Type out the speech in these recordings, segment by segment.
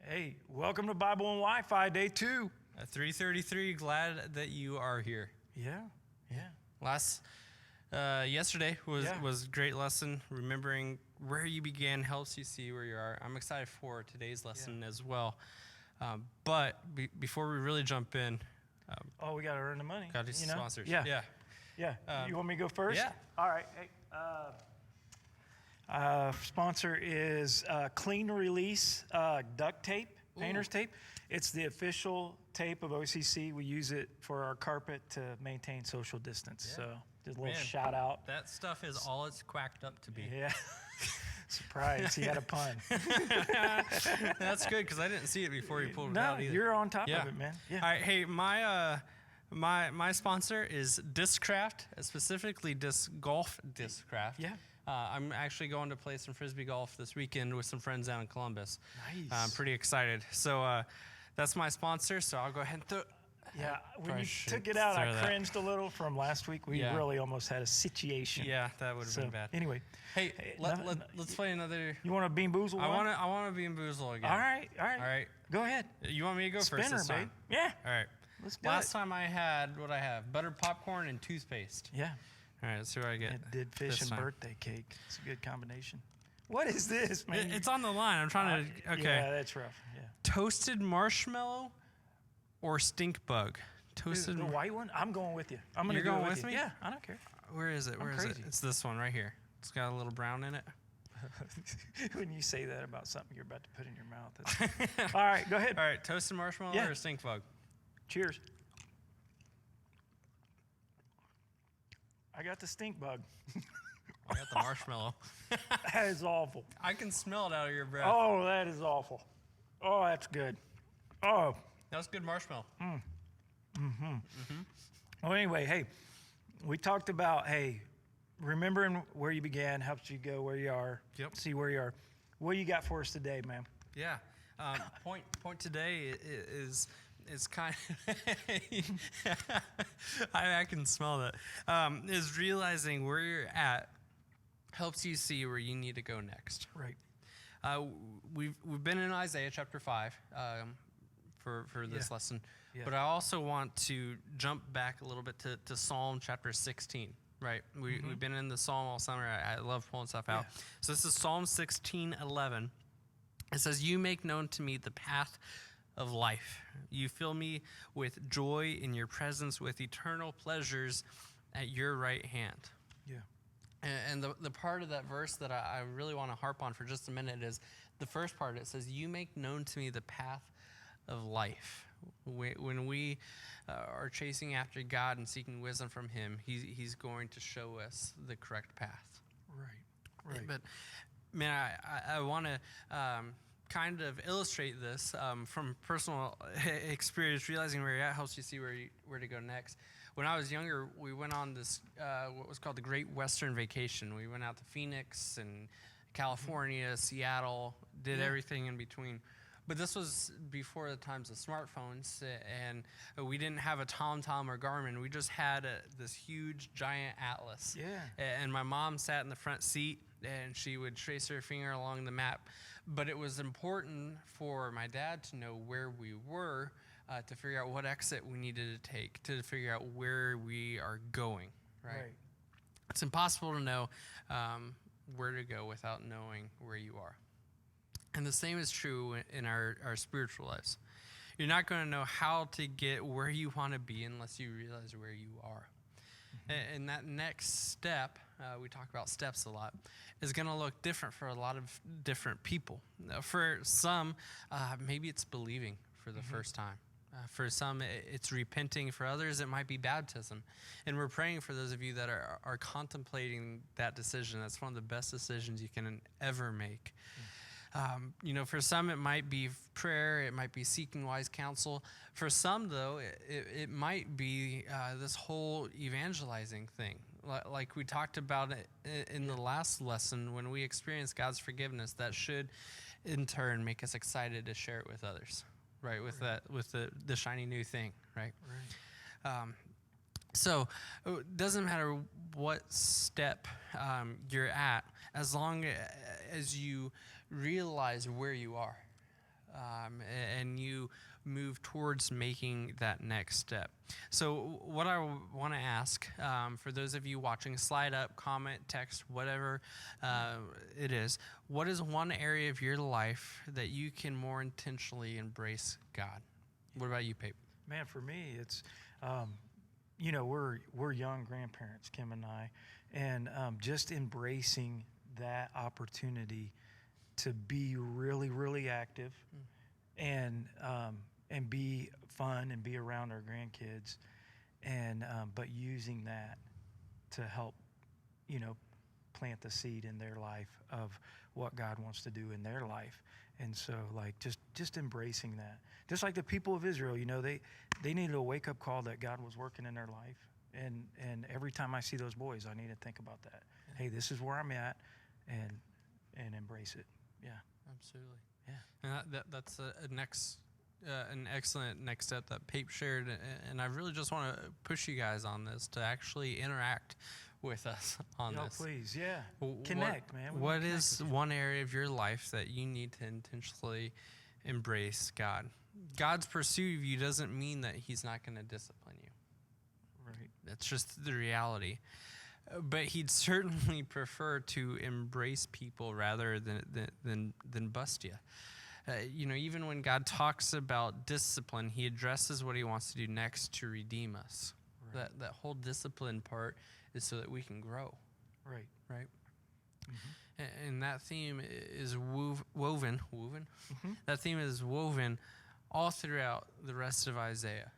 Hey, welcome to Bible and Wi-Fi Day 2. 333, glad that you are here. Yeah. Yesterday was a great lesson. Remembering where you began helps you see where you are. I'm excited for today's lesson as well. But before we really jump in, we got to earn the money. got to do some sponsors. Yeah. You want me to go first? Yeah. All right. Hey, sponsor is Clean Release duct tape, painter's tape. It's the official tape of OCC. We use it for our carpet to maintain social distance. Yeah. So just a little shout out. That stuff is all it's quacked up to be. Yeah. Surprise, he had a pun. That's good because I didn't see it before you pulled it out either. You're on top of it, man. Yeah. All right, hey, my sponsor is Discraft, specifically Golf Discraft. Yeah. I'm actually going to play some Frisbee golf this weekend with some friends down in Columbus. Nice. I'm pretty excited. So that's my sponsor, so I'll go ahead and throw. Yeah, when you took it out, I cringed a little from last week. We really almost had a situation. Yeah, that would have been bad. Anyway. Hey, let's play another. You want a Bean Boozle one? I want to Bean Boozle again. All right. Go ahead. You want me to go first this time? Babe. Yeah. All right. Let's do Last time I had what I have: buttered popcorn and toothpaste. Yeah. All right, let's see what I get. It did fish and birthday cake. It's a good combination. What is this, man? It's on the line. I'm trying to. Okay. Yeah, that's rough. Yeah. Toasted marshmallow or stink bug? Toasted. The white one? I'm going with you. You're going with me? Yeah, I don't care. Where is it? Where is it? It's this one right here. It's got a little brown in it. When you say that about something you're about to put in your mouth. All right, go ahead. All right, toasted marshmallow or stink bug? Cheers. I got the stink bug. I got the marshmallow. That is awful. I can smell it out of your breath. Oh, that is awful. Oh, that's good. Oh. That's good marshmallow. Well, anyway, hey, we talked about, remembering where you began helps you go where you are. Yep. See where you are. What do you got for us today, man? Yeah. Point today is kind of I can smell that. Is realizing where you're at helps you see where you need to go next. Right. We've been in Isaiah chapter 5 for this lesson, but I also want to jump back a little bit to Psalm chapter 16. Right, we've been in the Psalm all summer. I love pulling stuff out. Yeah. So this is Psalm 16:11. It says, "You make known to me the path of life. You fill me with joy in your presence, with eternal pleasures at your right hand." Yeah. And the part of that verse that I really want to harp on for just a minute is the first part. It says, "You make known to me the path of life." When we are chasing after God and seeking wisdom from Him, He's going to show us the correct path. Right. But man, I want to kind of illustrate this from personal experience. Realizing where you're at helps you see where to go next. When I was younger, we went on this what was called the Great Western Vacation. We went out to Phoenix and California, Seattle, did everything in between. But this was before the times of smartphones, and we didn't have a TomTom or Garmin. We just had this huge, giant atlas. Yeah. And my mom sat in the front seat, and she would trace her finger along the map. But it was important for my dad to know where we were to figure out what exit we needed to take, to figure out where we are going, right? It's impossible to know where to go without knowing where you are. And the same is true in our spiritual lives. You're not going to know how to get where you want to be unless you realize where you are. And that next step, we talk about steps a lot, is going to look different for a lot of different people. For some, maybe it's believing for the first time. For some, it's repenting. For others, it might be baptism. And we're praying for those of you that are contemplating that decision. That's one of the best decisions you can ever make. For some, it might be prayer. It might be seeking wise counsel. For some, though, it might be this whole evangelizing thing. Like we talked about it in the last lesson, when we experience God's forgiveness, that should, in turn, make us excited to share it with others, right? With the shiny new thing, right? So it doesn't matter what step you're at, as long as you realize where you are. and you move towards making that next step. So what I want to ask, for those of you watching, slide up, comment, text, whatever it is, what is one area of your life that you can more intentionally embrace God? What about you, Pape? Man, for me, it's, we're young grandparents, Kim and I, and just embracing that opportunity to be really, really active and be fun and be around our grandkids, and but using that to help, plant the seed in their life of what God wants to do in their life. And so, like, just embracing that. Just like the people of Israel, they needed a wake-up call that God was working in their life. And every time I see those boys, I need to think about that. Yeah. Hey, this is where I'm at, and embrace it. Yeah. Absolutely. Yeah. And that's an excellent next step that Pape shared. And I really just want to push you guys on this to actually interact with us on this. Please, yeah. Connect, man. What is one area of your life that you need to intentionally embrace God? God's pursuit of you doesn't mean that he's not going to discipline you. Right. That's just the reality. But he'd certainly prefer to embrace people rather than bust you. Even when God talks about discipline, he addresses what he wants to do next to redeem us. Right. That whole discipline part is so that we can grow. Right. Mm-hmm. And that theme is woven. Mm-hmm. That theme is woven all throughout the rest of Isaiah.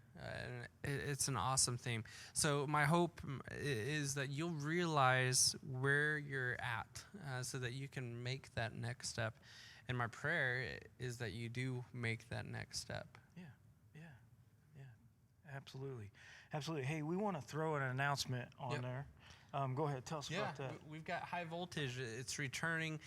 And it's an awesome theme. So my hope is that you'll realize where you're at so that you can make that next step. And my prayer is that you do make that next step. Yeah. Absolutely. Hey, we want to throw an announcement on there. Go ahead, tell us about that. We've got High Voltage. It's returning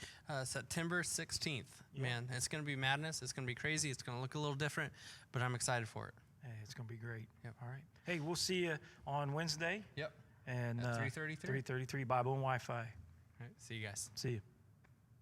September 16th. Yep. Man, it's going to be madness. It's going to be crazy. It's going to look a little different, but I'm excited for it. Hey, it's going to be great. Yep. All right. Hey, we'll see you on Wednesday. Yep. And at 3:33. 3:33, Bible and Wi-Fi. All right. See you guys. See you.